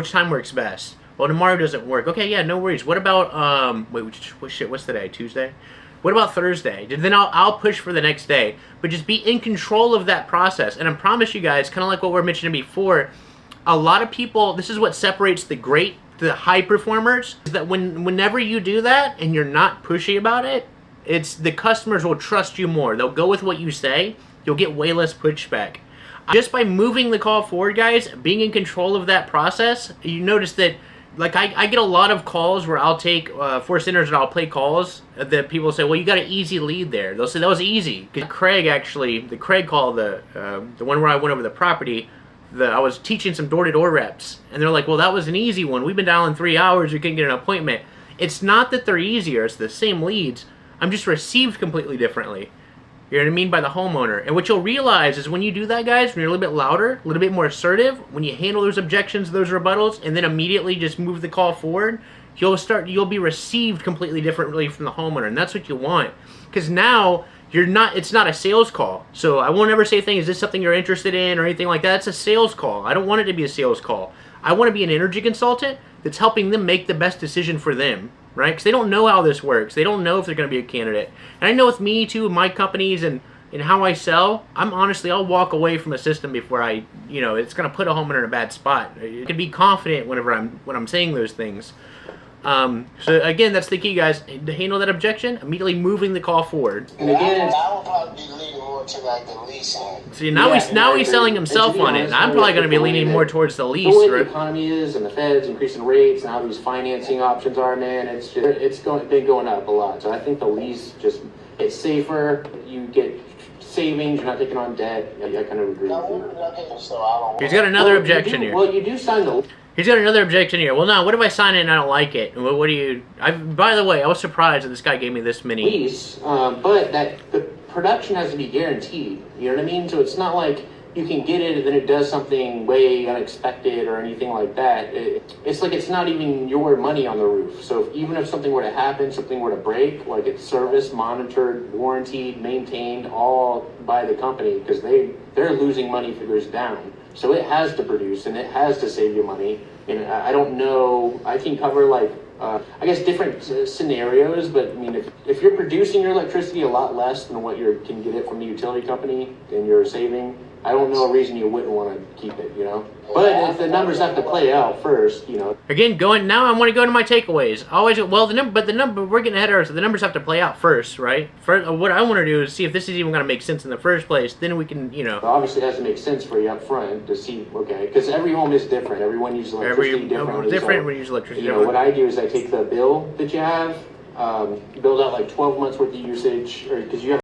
Which time works best? Well, tomorrow doesn't work. Okay, yeah, no worries. What about, wait, what's today? Tuesday? What about Thursday? Then I'll push for the next day. But just be in control of that process. And I promise you guys, kind of like what we're mentioning before, a lot of people, this is what separates the high performers, is that whenever you do that and you're not pushy about it, it's the customers will trust you more. They'll go with what you say. You'll get way less pushback. Just by moving the call forward, guys, being in control of that process, you notice that, like, I get a lot of calls where I'll take for centers and I'll play calls that people say, well, you got an easy lead there. They'll say that was easy. Craig, actually, the Craig call, the one where I went over the property, I was teaching some door-to-door reps, and they're like, well, that was an easy one. We've been dialing 3 hours. You couldn't get an appointment. It's not that they're easier. It's the same leads. I'm just received completely differently. You know what I mean? By the homeowner. And what you'll realize is when you do that, guys, when you're a little bit louder, a little bit more assertive, when you handle those objections, those rebuttals, and then immediately just move the call forward, you'll be received completely differently from the homeowner. And that's what you want. Because now it's not a sales call. So I won't ever say is this something you're interested in or anything like that. It's a sales call. I don't want it to be a sales call. I want to be an energy consultant that's helping them make the best decision for them. Right? Because they don't know how this works. They don't know if they're going to be a candidate. And I know with me, too, my companies and how I sell, I'll walk away from a system before it's going to put a homeowner in a bad spot. You can be confident when I'm saying those things. So again, that's the key, guys. To handle that objection, immediately moving the call forward. And again, I will probably be leaning more to like the lease side. See, now he's selling himself on it. And I'm probably going to be leaning more towards the lease. The way the economy is, and the Fed's increasing rates, and how these financing options are, man, it's been going up a lot. So I think the lease it's safer. You get savings. You're not taking on debt. I kind of agree with you. He's got another objection here. Well, you do sign the. He's got another objection here. Well, now, what if I sign it and I don't like it? What do you... by the way, I was surprised that this guy gave me this many... Lease, but the production has to be guaranteed. You know what I mean? So it's not like you can get it and then it does something way unexpected or anything like that. It's like it's not even your money on the roof. So even if something were to happen, something were to break, like it's serviced, monitored, warranted, maintained, all by the company, because they're losing money if it goes down. So it has to produce and it has to save you money. And I don't know, I can cover like, I guess different scenarios, but I mean, if you're producing your electricity a lot less than what you can get it from the utility company and you're saving, I don't know a reason you wouldn't want to keep it, But if the numbers have to play out first, Again, now I want to go to my takeaways. We're getting ahead of ourselves. The numbers have to play out first, right? What I want to do is see if this is even going to make sense in the first place. Then we can, Obviously, it has to make sense for you up front to see, okay, because every home is different. Everyone uses electricity differently. Different, we use electricity. What I do is I take the bill that you have, build out like 12 months worth of usage, or because you have